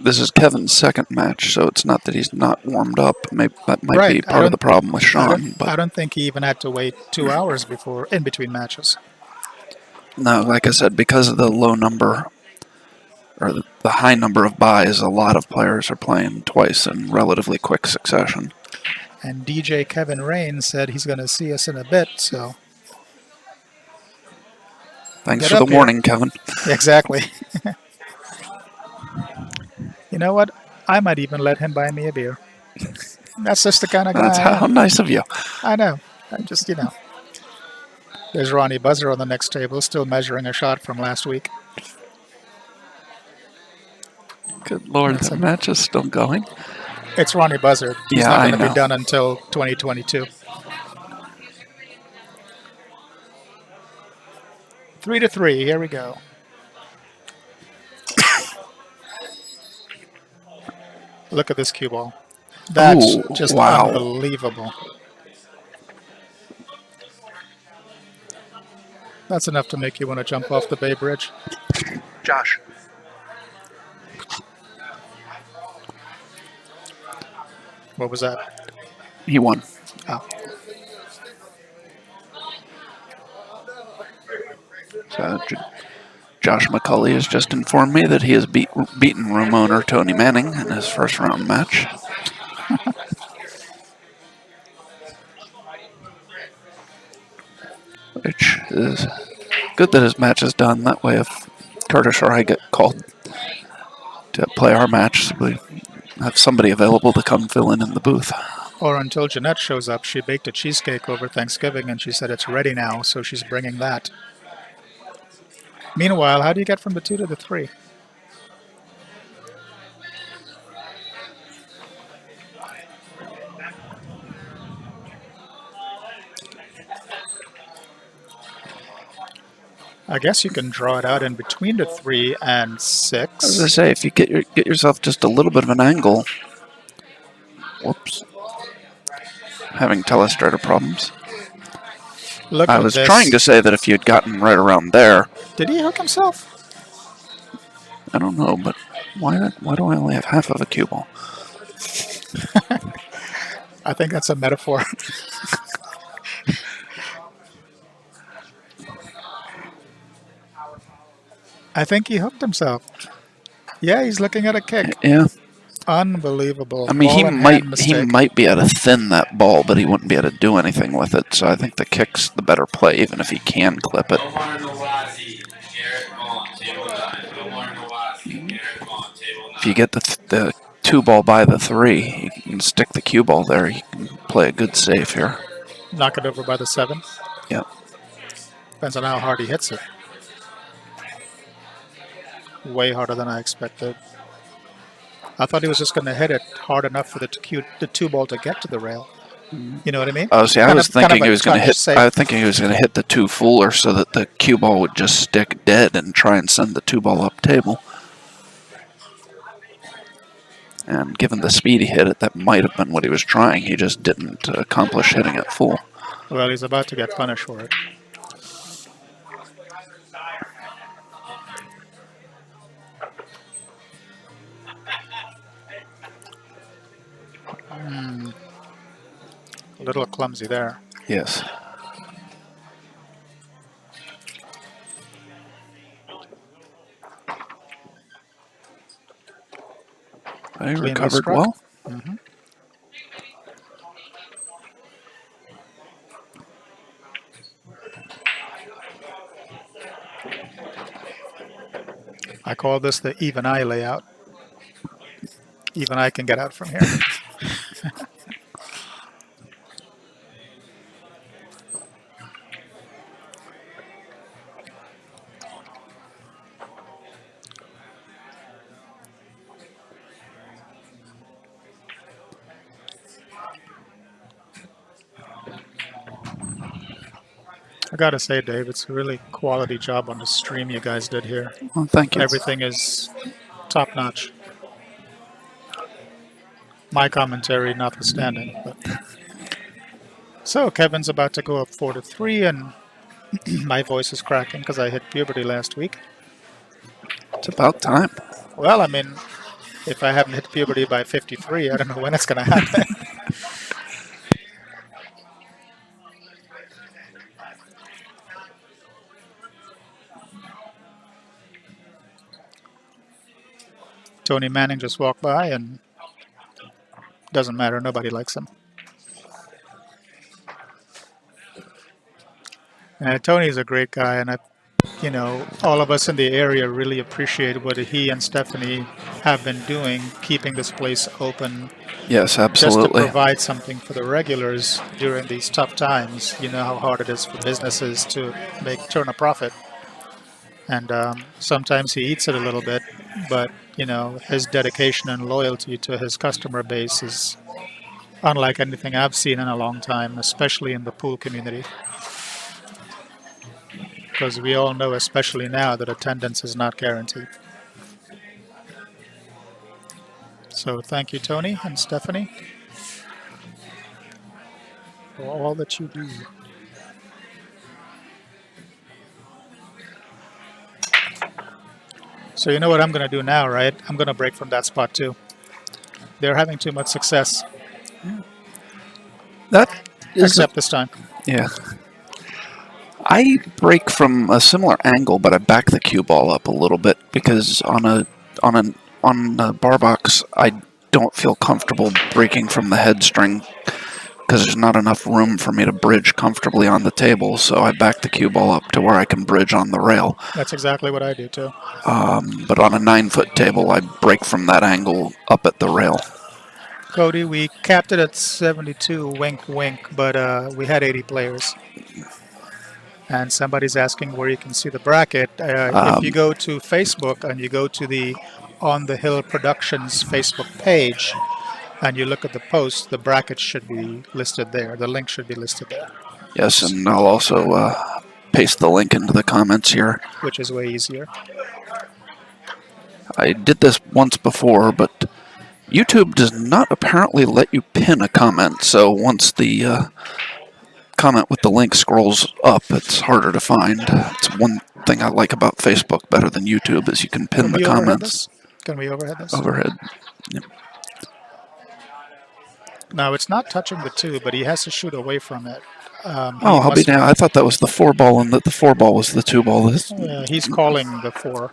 this is Kevin's second match, so it's not that he's not warmed up. Maybe that might Right. be part of the problem with I Shawn. I don't think he even had to wait 2 hours before in between matches. No, like I said, because of the low number or the high number of buys, a lot of players are playing twice in relatively quick succession. And DJ Kevin Rain said he's going to see us in a bit, so Thanks Get for the up here. warning, Kevin. exactly. You know what? I might even let him buy me a beer. That's just the kind of guy That's I how am. nice of you. I know. I just, There's Ronnie Buzzer on the next table, still measuring a shot from last week. Good Lord, That's the a- match is still going. It's Ronnie Buzzer. He's Yeah, not I going to know. be done until 2022. 3-3. Here we go. Look at this cue ball. That's Ooh, just wow. unbelievable. That's enough to make you want to jump off the Bay Bridge. Josh. What was that? He won. Oh, So, Josh McCulley has just informed me that he has beaten room owner Tony Manning in his first round match. Which is good that his match is done. That way, if Curtis or I get called to play our match, we have somebody available to come fill in the booth. or until Jeanette shows up. She baked a cheesecake over Thanksgiving and she said it's ready now, so she's bringing that. Meanwhile, how do you get from the 2 to the 3? I guess you can draw it out in between the 3 and 6. As I say, if you get yourself just a little bit of an angle. Whoops. Having telestrator problems. Look I at was this. trying to say that if you had gotten right around there, Did he hook himself? I don't know, but why do I only have half of a cue ball? I think that's a metaphor. I think he hooked himself. Yeah, he's looking at a kick. Yeah. Unbelievable. I mean, Ball and hand he mistake. might be able to thin that ball, but he wouldn't be able to do anything with it. So I think the kick's the better play, even if he can clip it. Omar Nawasi, Garrett Vaughn, table 9. Omar Nawasi, Garrett Vaughn, table 9. If you get the 2 ball by the 3, you can stick the cue ball there. You can play a good save here. Knock it over by the 7. Yep. Depends on how hard he hits it. Way harder than I expected. I thought he was just going to hit it hard enough for the 2 ball to get to the rail. You know what I mean? Oh, see, I was thinking he was going to hit. Save. I was thinking he was going to hit the 2 fuller so that the cue ball would just stick dead and try and send the 2 ball up table. And given the speed he hit it, that might have been what he was trying. He just didn't accomplish hitting it full. Well, he's about to get punished for it. A little clumsy there. Yes. He recovered well. Mm-hmm. I call this the even eye layout. Even I can get out from here. I gotta say, Dave, it's a really quality job on the stream you guys did here. Well, thank you. Everything is top notch. My commentary notwithstanding. But. So Kevin's about to go up 4-3, and my voice is cracking because I hit puberty last week. It's about time. Well, I mean, if I haven't hit puberty by 53, I don't know when it's going to happen. Tony Manning just walked by, and doesn't matter. Nobody likes him. Tony's a great guy, and all of us in the area really appreciate what he and Stephanie have been doing, keeping this place open. Yes, Just absolutely. to provide something for the regulars during these tough times. You know how hard it is for businesses to turn a profit. And sometimes he eats it a little bit, but, his dedication and loyalty to his customer base is unlike anything I've seen in a long time, especially in the pool community. Because we all know, especially now, that attendance is not guaranteed. So thank you, Tony and Stephanie, for all that you do. So you know what I'm going to do now, right? I'm going to break from that spot too. They're having too much success. That is Except this time. Yeah. I break from a similar angle, but I back the cue ball up a little bit because on a bar box, I don't feel comfortable breaking from the head string because there's not enough room for me to bridge comfortably on the table. So I back the cue ball up to where I can bridge on the rail. That's exactly what I do too. But on a 9-foot table, I break from that angle up at the rail. Cody, we capped it at 72, wink, wink, but we had 80 players. And somebody's asking where you can see the bracket. If you go to Facebook and you go to the On the Hill Productions Facebook page and you look at the post, the bracket should be listed there. The link should be listed there. Yes, and I'll also paste the link into the comments here. Which is way easier. I did this once before, but YouTube does not apparently let you pin a comment, so once the comment with the link scrolls up, it's harder to find. It's one thing I like about Facebook better than YouTube is you can pin the comments. Can we overhead this? Overhead. Yep. No, it's not touching the 2, but he has to shoot away from it. I'll be down. I thought that was the 4 ball and that the 4 ball was the 2 ball. He's calling the 4.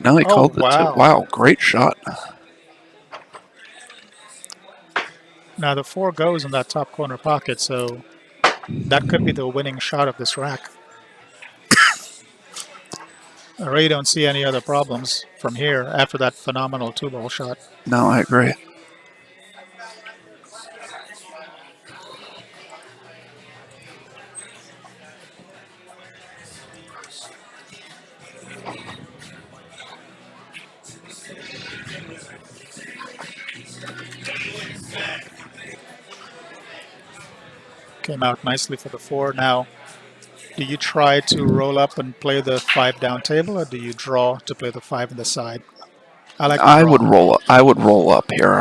No, he Oh, called it too. wow. Wow, great shot. Now the 4 goes in that top corner pocket, so that could be the winning shot of this rack. I really don't see any other problems from here after that phenomenal 2-ball shot. No, I agree. Came out nicely for the 4. Now, do you try to roll up and play the 5 down table, or do you draw to play the 5 in the side? I like to I draw. would roll. I would roll up here.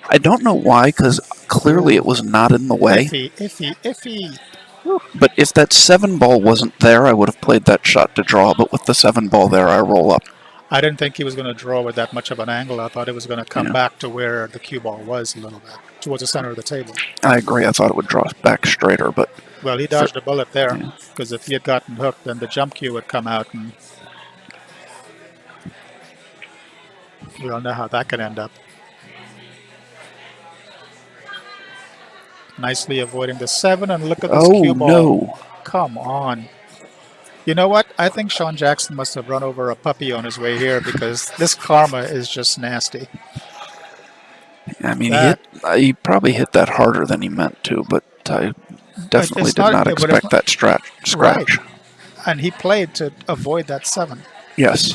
I don't know why, because clearly Ooh, it was not in the way. iffy, iffy, iffy. But if that 7 ball wasn't there, I would have played that shot to draw. But with the 7 ball there, I roll up. I didn't think he was going to draw with that much of an angle. I thought it was going to come Yeah. back to where the cue ball was a little bit, towards the center of the table. I agree. I thought it would draw back straighter, but Well, he dodged a bullet there, yeah. because if he had gotten hooked, then the jump cue would come out, and we all know how that could end up. Nicely avoiding the 7, and look at this oh cue ball. no! Come on. You know what? I think Shawn Jackson must have run over a puppy on his way here, because this karma is just nasty. I mean, That- he probably hit that harder than he meant to, but I definitely It's did not but it's expect that scratch. Right. And he played to avoid that 7, Yes.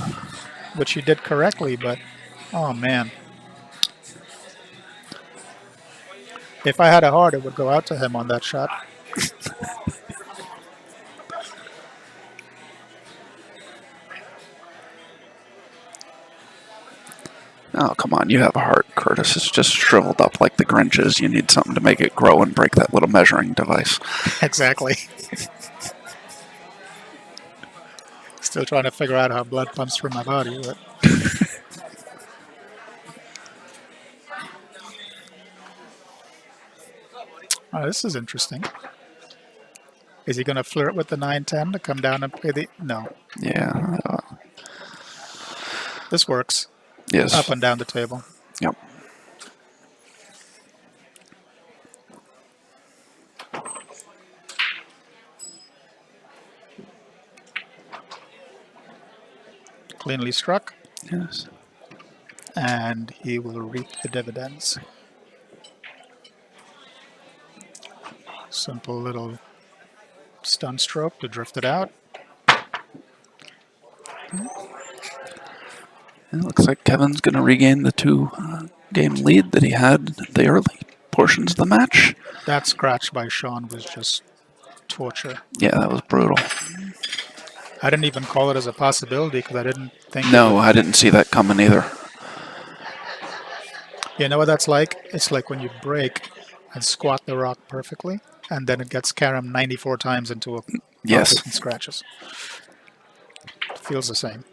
which he did correctly, but oh man. If I had a heart, it would go out to him on that shot. Oh, come on. You have a heart, Curtis. It's just shriveled up like the Grinch's. You need something to make it grow and break that little measuring device. Exactly. Still trying to figure out how blood pumps through my body. But oh, this is interesting. Is he going to flirt with the 9-10 to come down and play the... No. Yeah. This works. Yes. Up and down the table. Yep. Cleanly struck. Yes. And he will reap the dividends. Simple little stun stroke to drift it out. It looks like Kevin's going to regain the 2-game lead that he had the early portions of the match. That scratch by Shawn was just torture. Yeah, that was brutal. I didn't even call it as a possibility because I didn't think... No, I didn't see that coming either. You know what that's like? It's like when you break and squat the rock perfectly, and then it gets caromed 94 times into a Yes. pocket and scratches. It feels the same.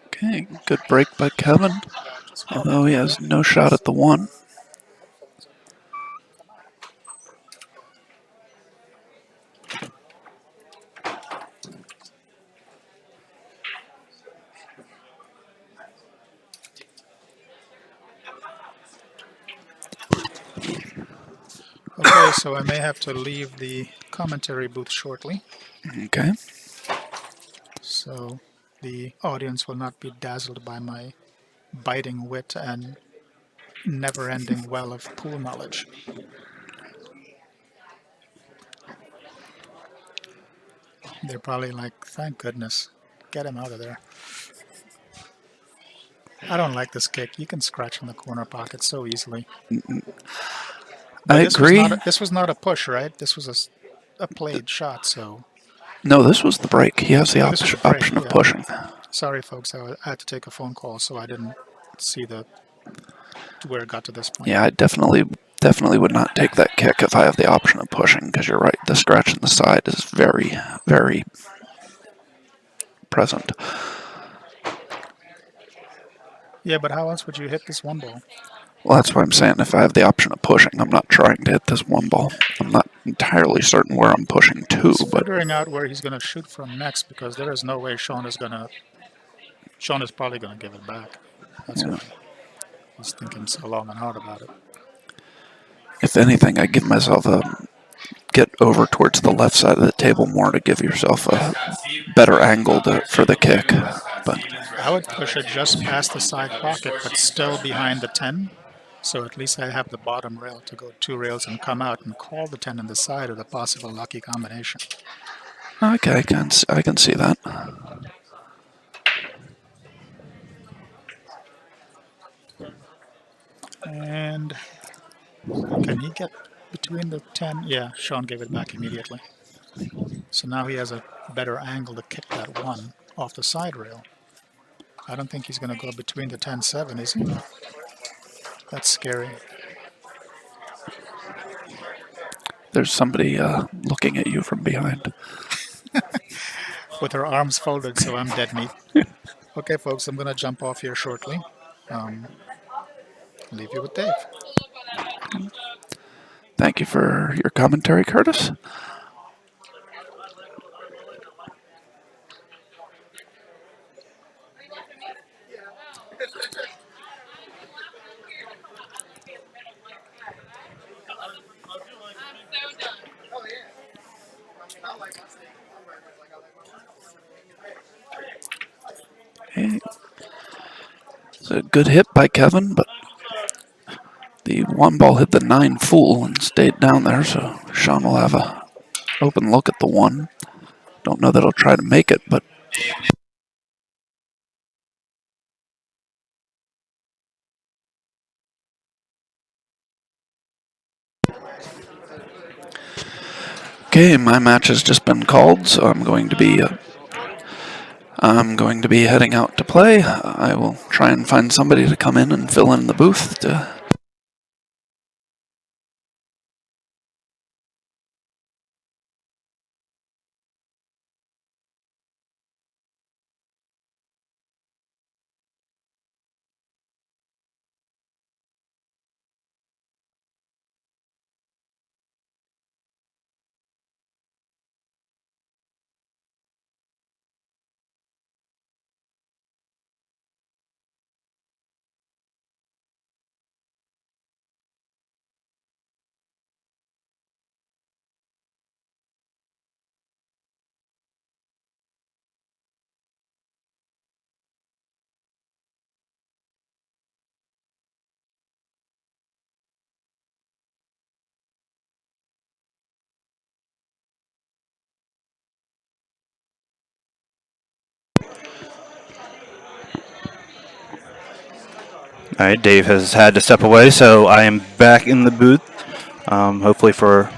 Okay, good break by Kevin, although he has no shot at the 1. Okay, so I may have to leave the commentary booth shortly. Okay. So so the audience will not be dazzled by my biting wit and never-ending well of pool knowledge. They're probably like, thank goodness, get him out of there. I don't like this kick. You can scratch in the corner pocket so easily. I But agree. this was not a push, right? This was a played shot. So No, this was the break. He has the oh, this was a break. option of Yeah. pushing. Sorry, folks. I had to take a phone call, so I didn't see where it got to this point. Yeah, I definitely would not take that kick if I have the option of pushing, because you're right. The scratch in the side is very, very present. Yeah, but how else would you hit this one ball? Well, that's what I'm saying. If I have the option of pushing, I'm not trying to hit this one ball. I'm not entirely certain where I'm pushing to, He's but figuring out where he's going to shoot from next, because there is no way Shawn is probably going to give it back. That's yeah. why he's thinking so long and hard about it. If anything, I give myself a get over towards the left side of the table more to give yourself a better angle for the kick. But I would push it just past the side pocket, but still behind the 10. So at least I have the bottom rail to go 2 rails and come out and call the 10 on the side with a possible lucky combination. okay, I can see that. And can he get between the 10? Yeah, Shawn gave it back immediately. So now he has a better angle to kick that 1 off the side rail. I don't think he's going to go between the 10-7, is he? That's scary. There's somebody looking at you from behind. With her arms folded, so I'm dead meat. Okay, folks, I'm going to jump off here shortly. Leave you with Dave. Thank you for your commentary, Curtis. Okay. It's a good hit by Kevin, but the one ball hit the 9 full and stayed down there, so Shawn will have a open look at the 1. Don't know that he'll try to make it, but okay, my match has just been called, so I'm going to be heading out to play. I will try and find somebody to come in and fill in the booth to. All right, Dave has had to step away, so I am back in the booth, hopefully for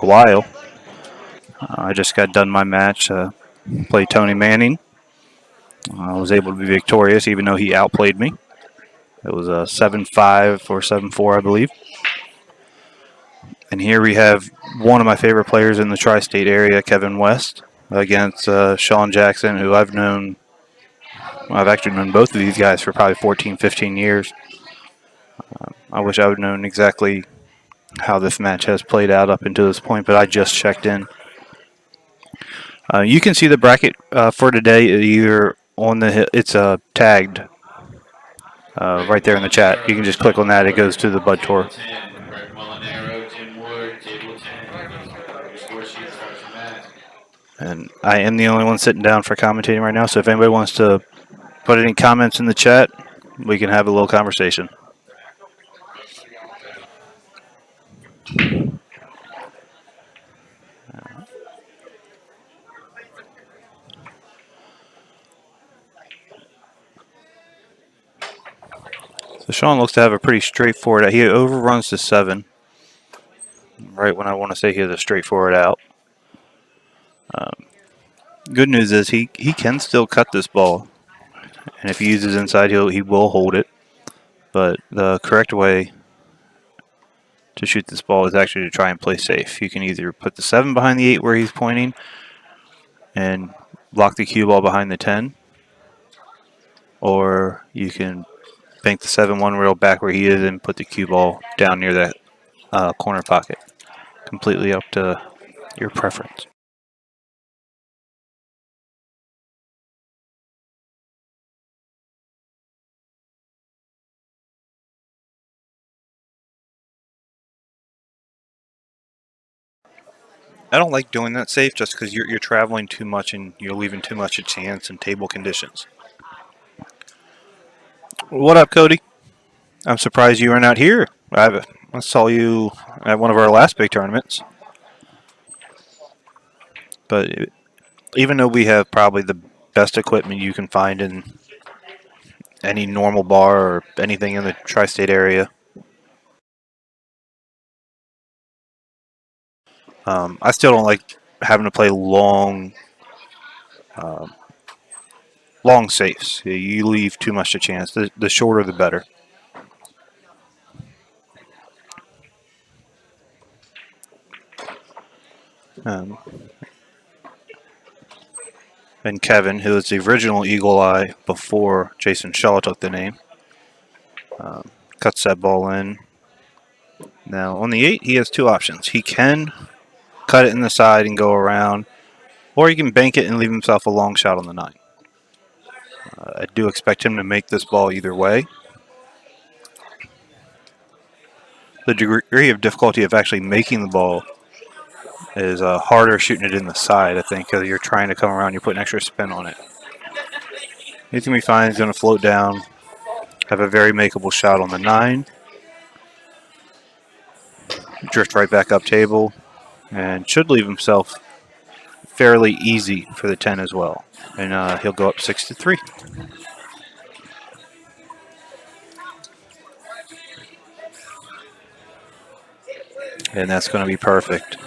a while. I just got done my match, played Tony Manning. I was able to be victorious, even though he outplayed me. It was a 7-5 or 7-4, I believe. And here we have one of my favorite players in the tri-state area, Kevin West, against Shawn Jackson, who I've known. Well, I've actually known both of these guys for probably 14, 15 years. I wish I would have known exactly how this match has played out up until this point, but I just checked in. You can see the bracket for today either on it's tagged right there in the chat. You can just click on that. It goes to the Bud Tour. And I am the only one sitting down for commentating right now, so if anybody wants to put any comments in the chat, we can have a little conversation. So Shawn looks to have a pretty straightforward. He overruns to 7, right when I want to say he has a straightforward out. Good news is he can still cut this ball, and if he uses inside, he will hold it. But the correct way to shoot this ball is actually to try and play safe. You can either put the 7 behind the 8 where he's pointing and block the cue ball behind the 10, or you can bank the 7 1 rail back where he is and put the cue ball down near that corner pocket. Completely up to your preference. I don't like doing that safe just because you're traveling too much and you're leaving too much a chance in table conditions. What up, Cody? I'm surprised you are not here. I saw you at one of our last big tournaments. But even though we have probably the best equipment you can find in any normal bar or anything in the tri-state area, I still don't like having to play long safes. You leave too much to chance. The shorter, the better. And Kevin, who is the original Eagle Eye before Jason Shaw took the name, cuts that ball in. Now, on the 8, he has 2 options. He can cut it in the side and go around, or he can bank it and leave himself a long shot on the 9. I do expect him to make this ball either way. The degree of difficulty of actually making the ball is harder shooting it in the side, I think, because you're trying to come around, you're putting extra spin on it. He's going to be fine. He's going to float down, have a very makeable shot on the 9, drift right back up table, and should leave himself fairly easy for the 10 as well. And he'll go up 6-3. And that's going to be perfect.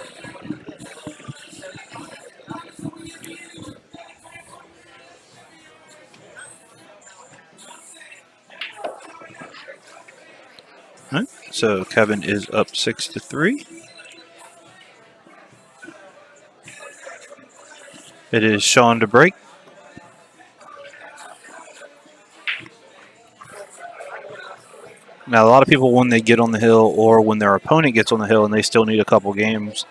All right, so Kevin is up 6-3. It is Shawn to break. Now, a lot of people, when they get on the hill or when their opponent gets on the hill and they still need a couple games,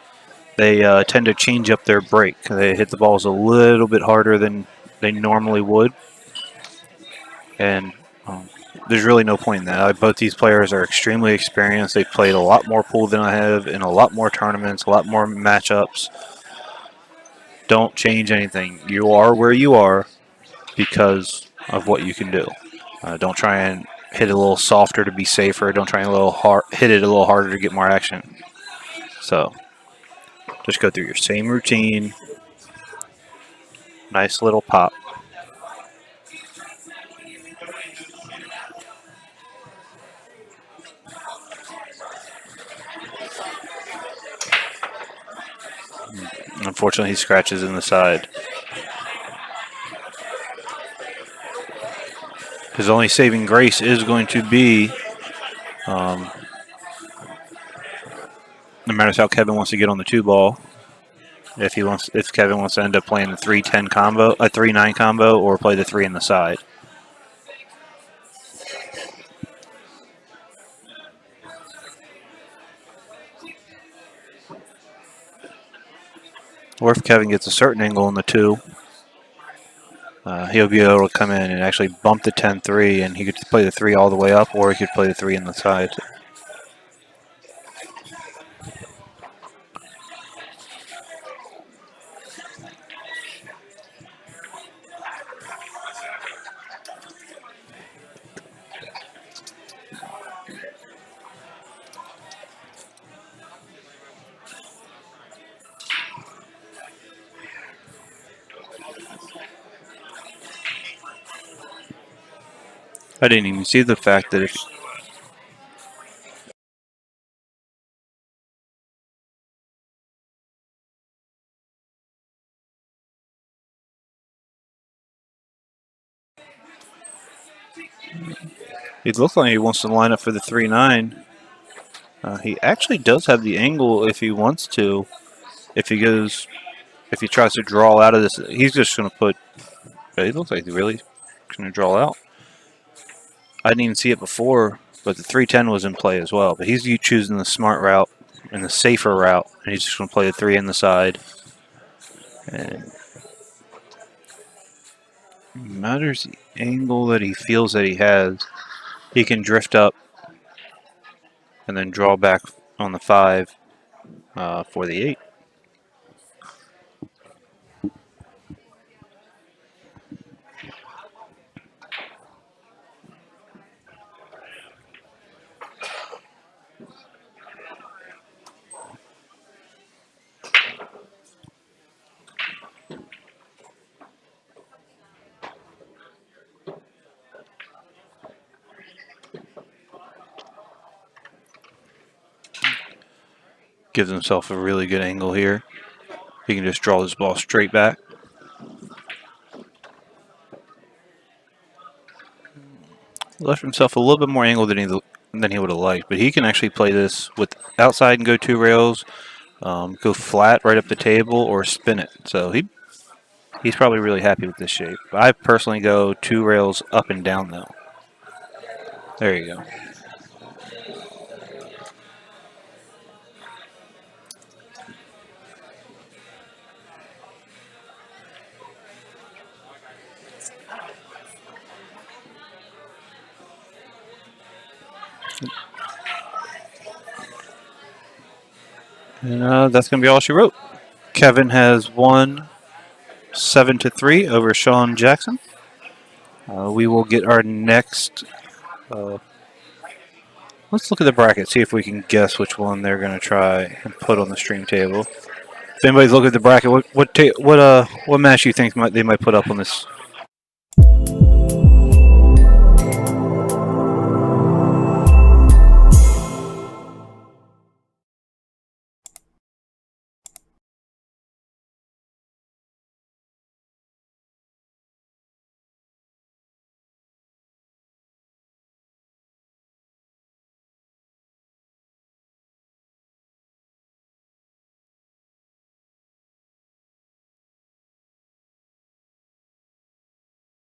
they tend to change up their break. They hit the balls a little bit harder than they normally would. And there's really no point in that. Both these players are extremely experienced. They've played a lot more pool than I have in a lot more tournaments, a lot more matchups. Don't change anything. You are where you are because of what you can do. Don't try and hit it a little softer to be safer. Don't try and hit it a little harder to get more action. So just go through your same routine. Nice little pop. Unfortunately, he scratches in the side. His only saving grace is going to be no matter how Kevin wants to get on the 2 ball. If Kevin wants to end up playing the 3-10 combo, a 3-9 combo, or play the 3 in the side. Or if Kevin gets a certain angle on the 2, he'll be able to come in and actually bump the 10-3, and he could play the 3 all the way up, or he could play the 3 in the side. I didn't even see the fact that if it looks like he wants to line up for the 3-9. He actually does have the angle if he wants to. If he tries to draw out of this, he's just going to put. It looks like he's really going to draw out. I didn't even see it before, but the 3-10 was in play as well. But he's choosing the smart route and the safer route, and he's just going to play the 3 in the side. And matters the angle that he feels that he has. He can drift up and then draw back on the 5 for the 8. Gives himself a really good angle here. He can just draw this ball straight back. Left himself a little bit more angle than he would have liked, but he can actually play this with outside and go 2 rails, go flat right up the table, or spin it. So he's probably really happy with this shape. I personally go 2 rails up and down though. There you go. And that's going to be all she wrote. Kevin has won 7-3 over Shawn Jackson. We will get our next. Let's look at the bracket, see if we can guess which one they're going to try and put on the stream table. If anybody's looking at the bracket, what match do you think they might put up on this